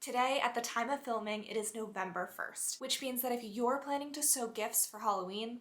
Today, at the time of filming, it is November 1st, which means that if you're planning to sew gifts for Halloween,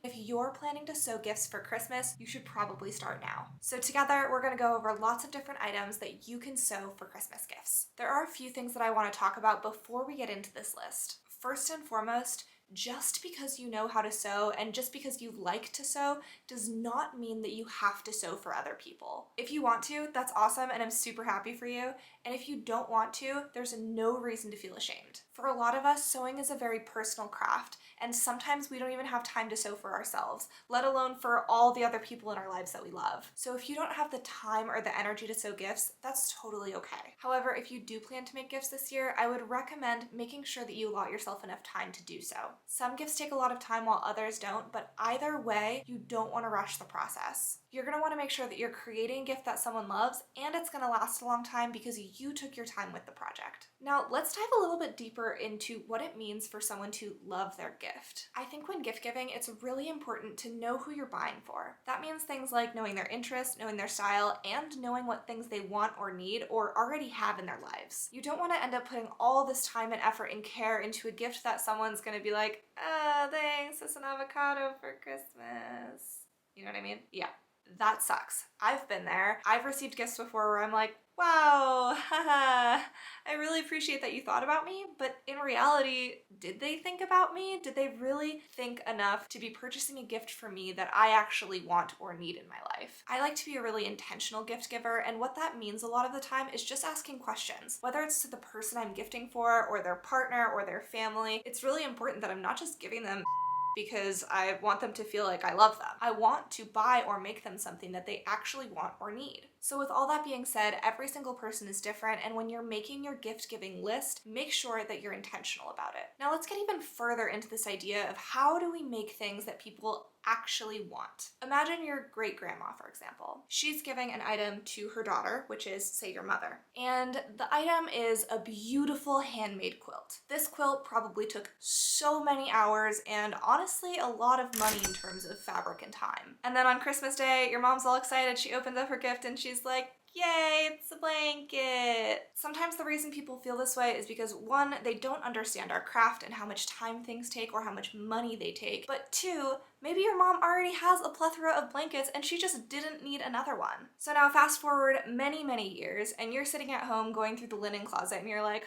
if you're planning to sew gifts for Christmas, you should probably start now. So together, we're gonna go over lots of different items that you can sew for Christmas gifts. There are a few things that I wanna talk about before we get into this list. First and foremost, just because you know how to sew and just because you like to sew does not mean that you have to sew for other people. If you want to, that's awesome and I'm super happy for you. And if you don't want to, there's no reason to feel ashamed. For a lot of us, sewing is a very personal craft, and sometimes we don't even have time to sew for ourselves, let alone for all the other people in our lives that we love. So if you don't have the time or the energy to sew gifts, that's totally okay. However, if you do plan to make gifts this year, I would recommend making sure that you allot yourself enough time to do so. Some gifts take a lot of time while others don't, but either way, you don't want to rush the process. You're going to want to make sure that you're creating a gift that someone loves and it's going to last a long time because you took your time with the project. Now, let's dive a little bit deeper into what it means for someone to love their gift. I think when gift giving, it's really important to know who you're buying for. That means things like knowing their interests, knowing their style, and knowing what things they want or need or already have in their lives. You don't want to end up putting all this time and effort and care into a gift that someone's going to be like, thanks, it's an avocado for Christmas. You know what I mean? Yeah. That sucks. I've been there. I've received gifts before where I'm like, wow, haha, I really appreciate that you thought about me, but in reality, did they think about me? Did they really think enough to be purchasing a gift for me that I actually want or need in my life? I like to be a really intentional gift giver, and what that means a lot of the time is just asking questions. Whether it's to the person I'm gifting for, or their partner, or their family, it's really important that I'm not just giving them because I want them to feel like I love them. I want to buy or make them something that they actually want or need. So with all that being said, every single person is different, and when you're making your gift giving list, make sure that you're intentional about it. Now let's get even further into this idea of how do we make things that people actually want. Imagine your great grandma, for example. She's giving an item to her daughter, which is, say, your mother. And the item is a beautiful handmade quilt. This quilt probably took so many hours and honestly a lot of money in terms of fabric and time. And then on Christmas Day, your mom's all excited. She opens up her gift and she's like, yay, it's a blanket. Sometimes the reason people feel this way is because one, they don't understand our craft and how much time things take or how much money they take. But two, maybe your mom already has a plethora of blankets and she just didn't need another one. So now fast forward many, many years and you're sitting at home going through the linen closet and you're like,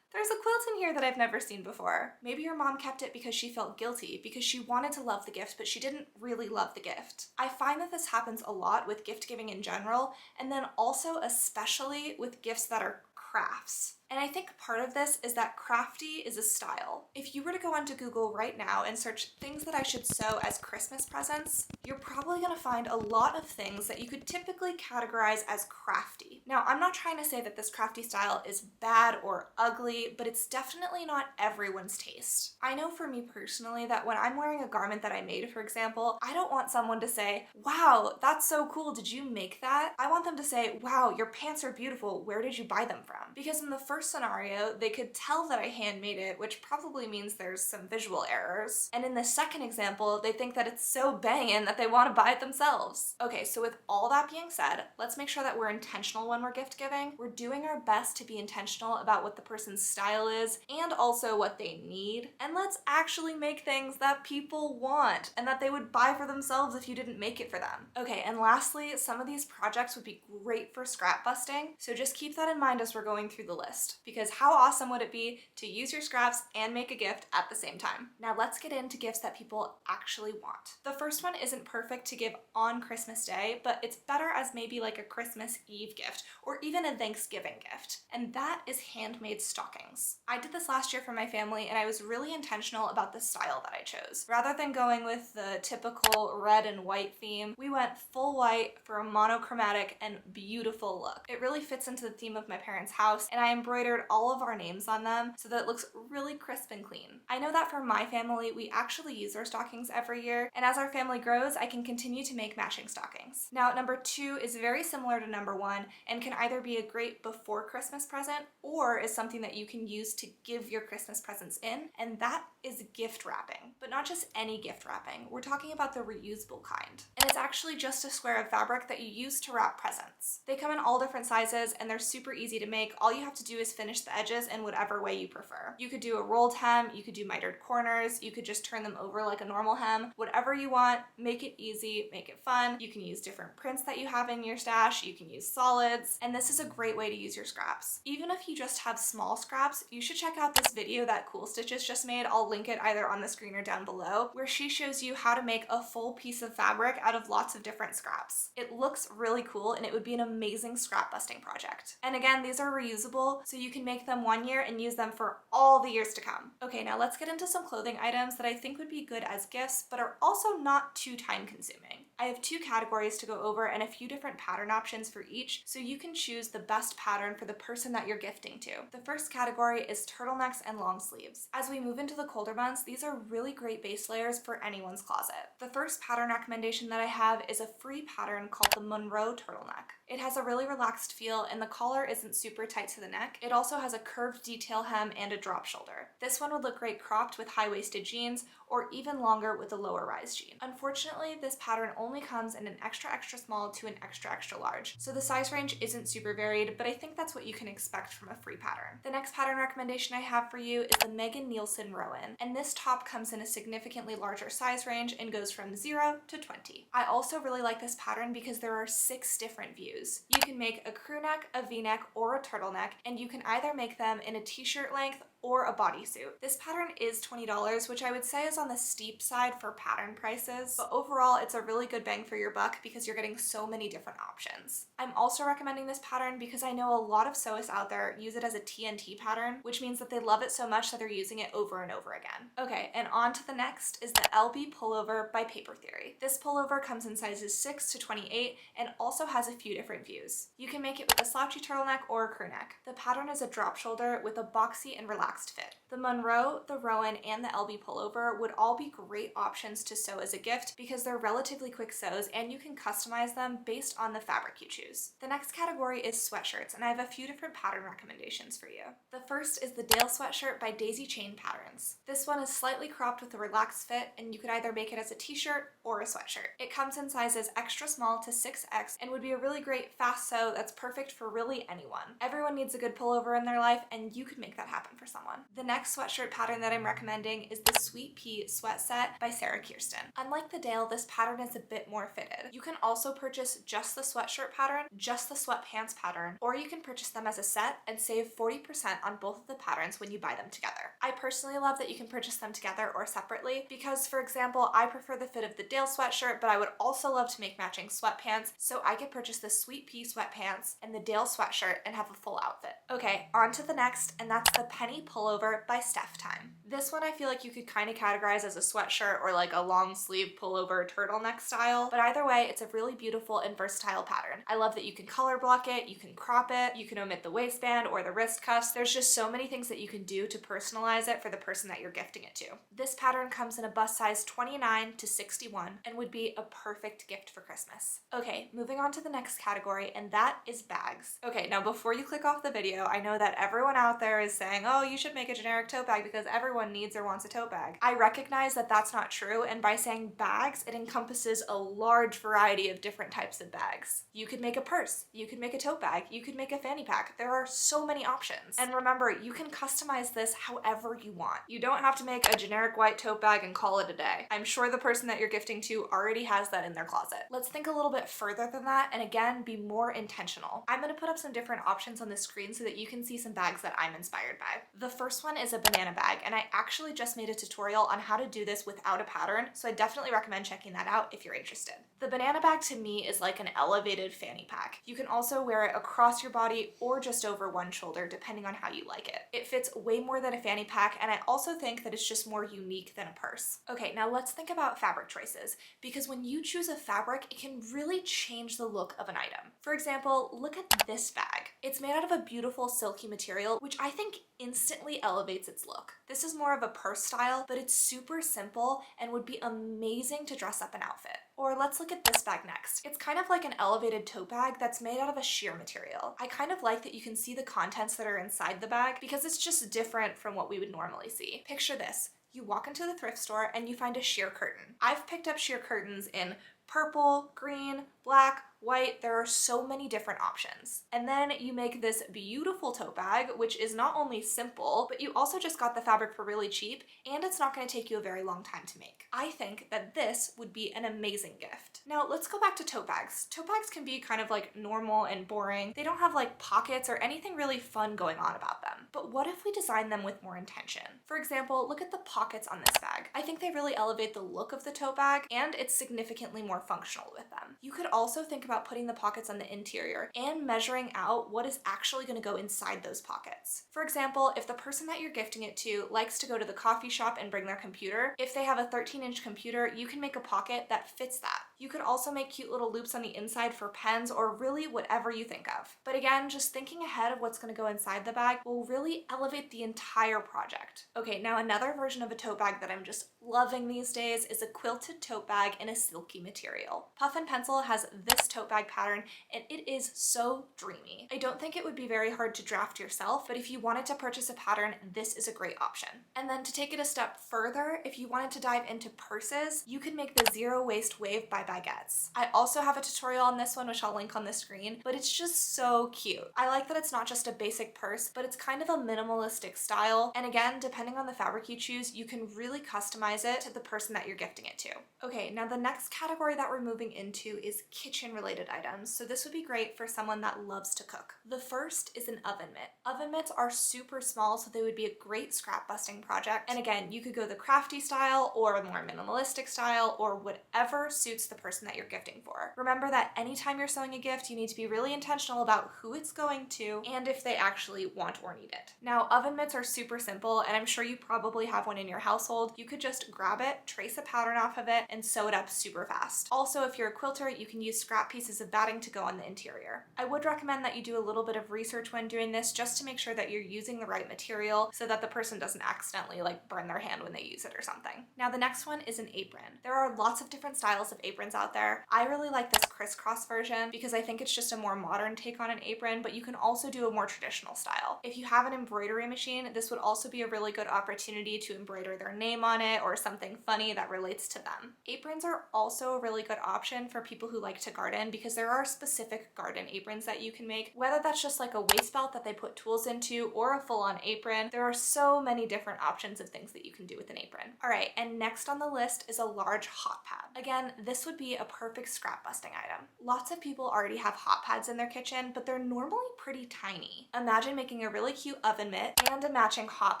there's a quilt in here that I've never seen before. Maybe your mom kept it because she felt guilty, because she wanted to love the gift, but she didn't really love the gift. I find that this happens a lot with gift giving in general, and then also especially with gifts that are crafts. And I think part of this is that crafty is a style. If you were to go onto Google right now and search things that I should sew as Christmas presents, you're probably gonna find a lot of things that you could typically categorize as crafty. Now, I'm not trying to say that this crafty style is bad or ugly, but it's definitely not everyone's taste. I know for me personally that when I'm wearing a garment that I made, for example, I don't want someone to say, wow, that's so cool, did you make that? I want them to say, wow, your pants are beautiful, where did you buy them from? Because in the first scenario, they could tell that I handmade it, which probably means there's some visual errors. And in the second example, they think that it's so banging that they want to buy it themselves. Okay, so with all that being said, let's make sure that we're intentional when we're gift giving. We're doing our best to be intentional about what the person's style is and also what they need. And let's actually make things that people want and that they would buy for themselves if you didn't make it for them. Okay, and lastly, some of these projects would be great for scrap busting, so just keep that in mind as we're going through the list. Because how awesome would it be to use your scraps and make a gift at the same time? Now let's get into gifts that people actually want. The first one isn't perfect to give on Christmas Day, but it's better as maybe like a Christmas Eve gift or even a Thanksgiving gift, and that is handmade stockings. I did this last year for my family and I was really intentional about the style that I chose. Rather than going with the typical red and white theme, we went full white for a monochromatic and beautiful look. It really fits into the theme of my parents' house, and I embroidered all of our names on them so that it looks really crisp and clean. I know that for my family, we actually use our stockings every year, and as our family grows, I can continue to make matching stockings. Now, number two is very similar to number one and can either be a great before Christmas present or is something that you can use to give your Christmas presents in, and that is gift wrapping. But not just any gift wrapping. We're talking about the reusable kind. And it's actually just a square of fabric that you use to wrap presents. They come in all different sizes and they're super easy to make. All you have to do is just finish the edges in whatever way you prefer. You could do a rolled hem, you could do mitered corners, you could just turn them over like a normal hem, whatever you want. Make it easy, make it fun. You can use different prints that you have in your stash, you can use solids, and this is a great way to use your scraps. Even if you just have small scraps, you should check out this video that Cool Stitches just made. I'll link it either on the screen or down below, where she shows you how to make a full piece of fabric out of lots of different scraps. It looks really cool and it would be an amazing scrap busting project. And again, these are reusable, so you can make them 1 year and use them for all the years to come. Okay, now let's get into some clothing items that I think would be good as gifts, but are also not too time consuming. I have 2 categories to go over and a few different pattern options for each, so you can choose the best pattern for the person that you're gifting to. The first category is turtlenecks and long sleeves. As we move into the colder months, these are really great base layers for anyone's closet. The first pattern recommendation that I have is a free pattern called the Monroe turtleneck. It has a really relaxed feel and the collar isn't super tight to the neck. It also has a curved detail hem and a drop shoulder. This one would look great cropped with high-waisted jeans or even longer with a lower rise jean. Unfortunately, this pattern only comes in an extra small to an extra large, so the size range isn't super varied, but I think that's what you can expect from a free pattern. The next pattern recommendation I have for you is the Megan Nielsen Rowan, and this top comes in a significantly larger size range and goes from 0 to 20. I also really like this pattern because there are 6 different views. You can make a crew neck, a v-neck, or a turtleneck, and you can either make them in a t-shirt length or a bodysuit. This pattern is $20, which I would say is on the steep side for pattern prices, but overall it's a really good bang for your buck because you're getting so many different options. I'm also recommending this pattern because I know a lot of sewists out there use it as a TNT pattern, which means that they love it so much that they're using it over and over again. Okay, and on to the next is the LB pullover by Paper Theory. This pullover comes in sizes 6 to 28 and also has a few different views. You can make it with a slouchy turtleneck or a crew neck. The pattern is a drop shoulder with a boxy and relaxed fit. The Monroe, the Rowan, and the LB pullover would all be great options to sew as a gift because they're relatively quick sews and you can customize them based on the fabric you choose. The next category is sweatshirts, and I have a few different pattern recommendations for you. The first is the Dale sweatshirt by Daisy Chain Patterns. This one is slightly cropped with a relaxed fit, and you could either make it as a t-shirt or a sweatshirt. It comes in sizes extra small to 6X and would be a really great fast sew that's perfect for really anyone. Everyone needs a good pullover in their life, and you could make that happen for someone. The next sweatshirt pattern that I'm recommending is the Sweet Pea Sweat Set by Sarah Kirsten. Unlike the Dale, this pattern is a bit more fitted. You can also purchase just the sweatshirt pattern, just the sweatpants pattern, or you can purchase them as a set and save 40% on both of the patterns when you buy them together. I personally love that you can purchase them together or separately because, for example, I prefer the fit of the Dale sweatshirt, but I would also love to make matching sweatpants, so I could purchase the Sweet Pea sweatpants and the Dale sweatshirt and have a full outfit. Okay, on to the next, and that's the Penny Pullover by Steph Time. This one I feel like you could kind of categorize as a sweatshirt or like a long sleeve pullover turtleneck style, but either way, it's a really beautiful and versatile pattern. I love that you can color block it, you can crop it, you can omit the waistband or the wrist cuffs. There's just so many things that you can do to personalize it for the person that you're gifting it to. This pattern comes in a bust size 29 to 61 and would be a perfect gift for Christmas. Okay, moving on to the next category, and that is bags. Okay, now before you click off the video, I know that everyone out there is saying, oh, you should make a generic tote bag because everyone needs or wants a tote bag. I recognize that that's not true, and by saying bags, it encompasses a large variety of different types of bags. You could make a purse, you could make a tote bag, you could make a fanny pack. There are so many options. And remember, you can customize this however you want. You don't have to make a generic white tote bag and call it a day. I'm sure the person that you're gifting to already has that in their closet. Let's think a little bit further than that and again, be more intentional. I'm gonna put up some different options on the screen so that you can see some bags that I'm inspired by. The first one is a banana bag, and I actually just made a tutorial on how to do this without a pattern, so I definitely recommend checking that out if you're interested. The banana bag to me is like an elevated fanny pack. You can also wear it across your body or just over one shoulder depending on how you like it. It fits way more than a fanny pack, and I also think that it's just more unique than a purse. Okay, now let's think about fabric choices, because when you choose a fabric, it can really change the look of an item. For example, look at this bag. It's made out of a beautiful silky material, which I think instantly elevates its look. This is more of a purse style, but it's super simple and would be amazing to dress up an outfit. Or let's look at this bag next. It's kind of like an elevated tote bag that's made out of a sheer material. I kind of like that you can see the contents that are inside the bag because it's just different from what we would normally see. Picture this. You walk into the thrift store and you find a sheer curtain. I've picked up sheer curtains in purple, green, black, white. There are so many different options. And then you make this beautiful tote bag, which is not only simple, but you also just got the fabric for really cheap, and it's not going to take you a very long time to make. I think that this would be an amazing gift. Now let's go back to tote bags. Tote bags can be kind of like normal and boring. They don't have like pockets or anything really fun going on about them. But what if we design them with more intention? For example, look at the pockets on this bag. I think they really elevate the look of the tote bag, and it's significantly more functional with them. You could also think about putting the pockets on the interior and measuring out what is actually going to go inside those pockets. For example, if the person that you're gifting it to likes to go to the coffee shop and bring their computer, if they have a 13-inch computer, you can make a pocket that fits that. You could also make cute little loops on the inside for pens or really whatever you think of. But again, just thinking ahead of what's going to go inside the bag will really elevate the entire project. Okay, now another version of a tote bag that I'm just loving these days is a quilted tote bag in a silky material. Puff and Pencil has this tote bag pattern, and it is so dreamy. I don't think it would be very hard to draft yourself, but if you wanted to purchase a pattern, this is a great option. And then to take it a step further, if you wanted to dive into purses, you could make the Zero Waste Wave by Baguettes. I also have a tutorial on this one, which I'll link on the screen, but it's just so cute. I like that it's not just a basic purse, but it's kind of a minimalistic style. And again, depending on the fabric you choose, you can really customize it to the person that you're gifting it to. Okay, now the next category that we're moving into is kitchen related items. So this would be great for someone that loves to cook. The first is an oven mitt. Oven mitts are super small, so they would be a great scrap busting project. And again, you could go the crafty style or a more minimalistic style or whatever suits the person that you're gifting for. Remember that anytime you're sewing a gift, you need to be really intentional about who it's going to and if they actually want or need it. Now, oven mitts are super simple, and I'm sure you probably have one in your household. You could just grab it, trace a pattern off of it, and sew it up super fast. Also, if you're a quilter, you can use scrap pieces of batting to go on the interior. I would recommend that you do a little bit of research when doing this just to make sure that you're using the right material so that the person doesn't accidentally like burn their hand when they use it or something. Now the next one is an apron. There are lots of different styles of aprons out there. I really like this crisscross version because I think it's just a more modern take on an apron, but you can also do a more traditional style. If you have an embroidery machine, this would also be a really good opportunity to embroider their name on it or something funny that relates to them. Aprons are also a really good option for people who like to garden because there are specific garden aprons that you can make, whether that's just like a waist belt that they put tools into or a full-on apron. There are so many different options of things that you can do with an apron. All right, and next on the list is a large hot pad. Again, this would be a perfect scrap busting item. Lots of people already have hot pads in their kitchen, but they're normally pretty tiny. Imagine making a really cute oven mitt and a matching hot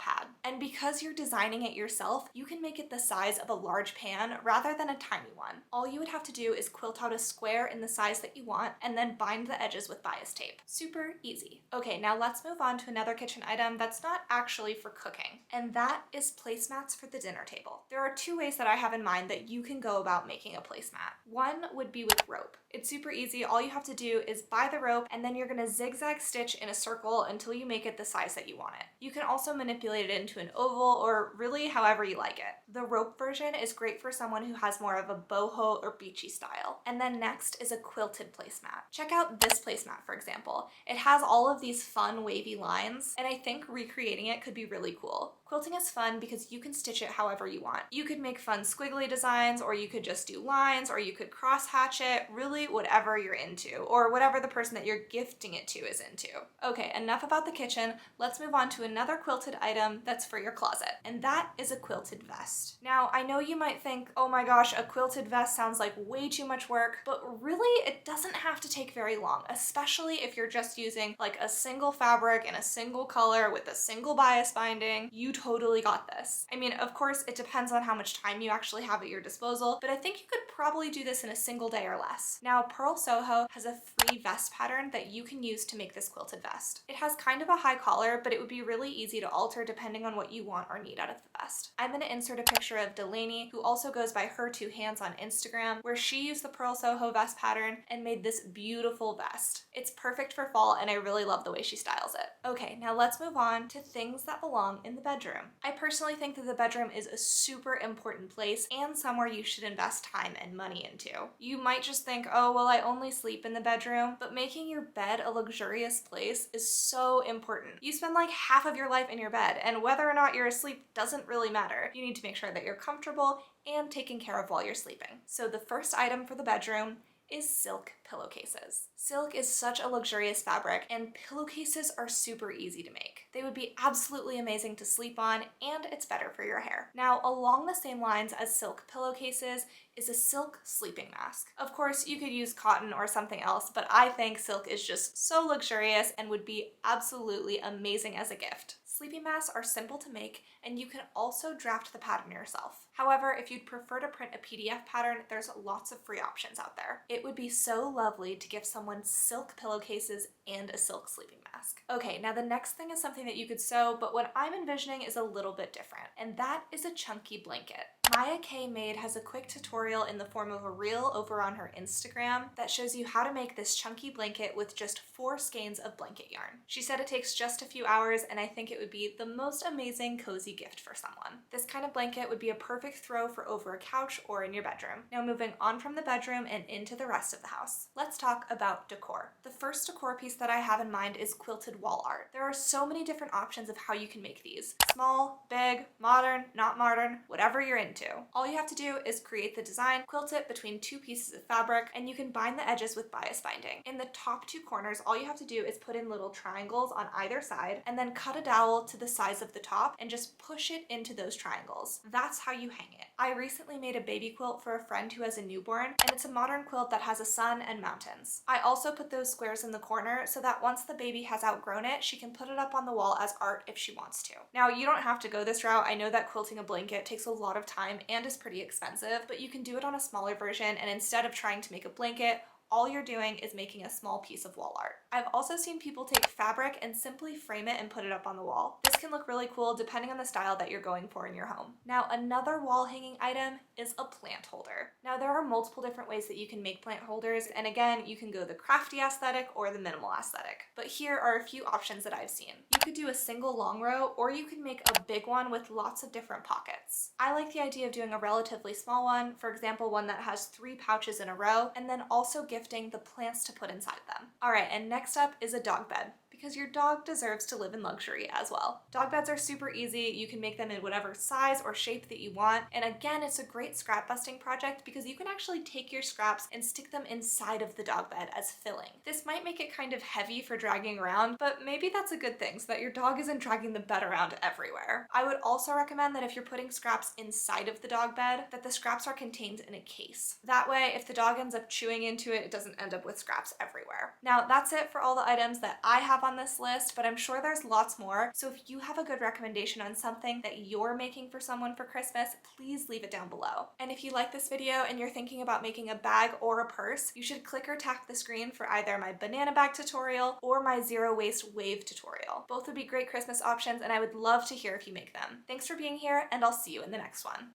pad. And because you're designing it yourself, you can make it the size of a large pan rather than a tiny one. All you would have to do is quilt out a square in the size that you want and then bind the edges with bias tape. Super easy. Okay, now let's move on to another kitchen item that's not actually for cooking, and that is placemats for the dinner table. There are two ways that I have in mind that you can go about making a placemat. One would be with rope. It's super easy. All you have to do is buy the rope and then you're gonna zigzag stitch in a circle until you make it the size that you want it. You can also manipulate it into an oval or really however you like it. The rope version is great for someone who has more of a boho or beachy style. And then next is a quilted placemat. Check out this placemat, for example. It has all of these fun wavy lines, and I think recreating it could be really cool. Quilting is fun because you can stitch it however you want. You could make fun squiggly designs, or you could just do lines, or you could cross hatch it, really whatever you're into, or whatever the person that you're gifting it to is into. Okay, enough about the kitchen. Let's move on to another quilted item that's for your closet, and that is a quilted vest. Now, I know you might think, oh my gosh, a quilted vest sounds like way too much work, but really it doesn't have to take very long, especially if you're just using like a single fabric in a single color with a single bias binding. You totally got this. I mean, of course, it depends on how much time you actually have at your disposal, but I think you could probably do this in a single day or less. Now, Pearl Soho has a free vest pattern that you can use to make this quilted vest. It has kind of a high collar, but it would be really easy to alter depending on what you want or need out of the vest. I'm going to insert a picture of Delaney, who also goes by Her Two Hands on Instagram, where she used the Pearl Soho vest pattern and made this beautiful vest. It's perfect for fall, and I really love the way she styles it. Okay, now let's move on to things that belong in the bedroom. I personally think that the bedroom is a super important place and somewhere you should invest time and money into. You might just think, oh, well, I only sleep in the bedroom, but making your bed a luxurious place is so important. You spend like half of your life in your bed, and whether or not you're asleep doesn't really matter. You need to make sure that you're comfortable and taken care of while you're sleeping. So the first item for the bedroom is silk pillowcases. Silk is such a luxurious fabric, and pillowcases are super easy to make. They would be absolutely amazing to sleep on, and it's better for your hair. Now, along the same lines as silk pillowcases is a silk sleeping mask. Of course, you could use cotton or something else, but I think silk is just so luxurious and would be absolutely amazing as a gift. Sleeping masks are simple to make, and you can also draft the pattern yourself. However, if you'd prefer to print a PDF pattern, there's lots of free options out there. It would be so lovely to give someone silk pillowcases and a silk sleeping mask. Okay, now the next thing is something that you could sew, but what I'm envisioning is a little bit different, and that is a chunky blanket. Maya K Made has a quick tutorial in the form of a reel over on her Instagram that shows you how to make this chunky blanket with just 4 skeins of blanket yarn. She said it takes just a few hours, and I think it would be the most amazing cozy gift for someone. This kind of blanket would be a perfect throw for over a couch or in your bedroom. Now moving on from the bedroom and into the rest of the house, let's talk about decor. The first decor piece that I have in mind is quilted wall art. There are so many different options of how you can make these. Small, big, modern, not modern, whatever you're into. All you have to do is create the design, quilt it between 2 pieces of fabric, and you can bind the edges with bias binding. In the top 2 corners, all you have to do is put in little triangles on either side and then cut a dowel to the size of the top and just push it into those triangles. That's how you hang it. I recently made a baby quilt for a friend who has a newborn, and it's a modern quilt that has a sun and mountains. I also put those squares in the corner so that once the baby has outgrown it, she can put it up on the wall as art if she wants to. Now, you don't have to go this route. I know that quilting a blanket takes a lot of time and is pretty expensive, but you can do it on a smaller version, and instead of trying to make a blanket, all you're doing is making a small piece of wall art. I've also seen people take fabric and simply frame it and put it up on the wall. This can look really cool depending on the style that you're going for in your home. Now, another wall hanging item is a plant holder. Now, there are multiple different ways that you can make plant holders, and again, you can go the crafty aesthetic or the minimal aesthetic. But here are a few options that I've seen. You could do a single long row, or you could make a big one with lots of different pockets. I like the idea of doing a relatively small one, for example, one that has 3 pouches in a row, and then also gifting the plants to put inside them. All right, and next up is a dog bed, because your dog deserves to live in luxury as well. Dog beds are super easy. You can make them in whatever size or shape that you want. And again, it's a great scrap busting project because you can actually take your scraps and stick them inside of the dog bed as filling. This might make it kind of heavy for dragging around, but maybe that's a good thing so that your dog isn't dragging the bed around everywhere. I would also recommend that if you're putting scraps inside of the dog bed, that the scraps are contained in a case. That way, if the dog ends up chewing into it, it doesn't end up with scraps everywhere. Now, that's it for all the items that I have on this list, but I'm sure there's lots more. So if you have a good recommendation on something that you're making for someone for Christmas, please leave it down below. And if you like this video and you're thinking about making a bag or a purse, you should click or tap the screen for either my banana bag tutorial or my zero waste wave tutorial. Both would be great Christmas options, and I would love to hear if you make them. Thanks for being here, and I'll see you in the next one.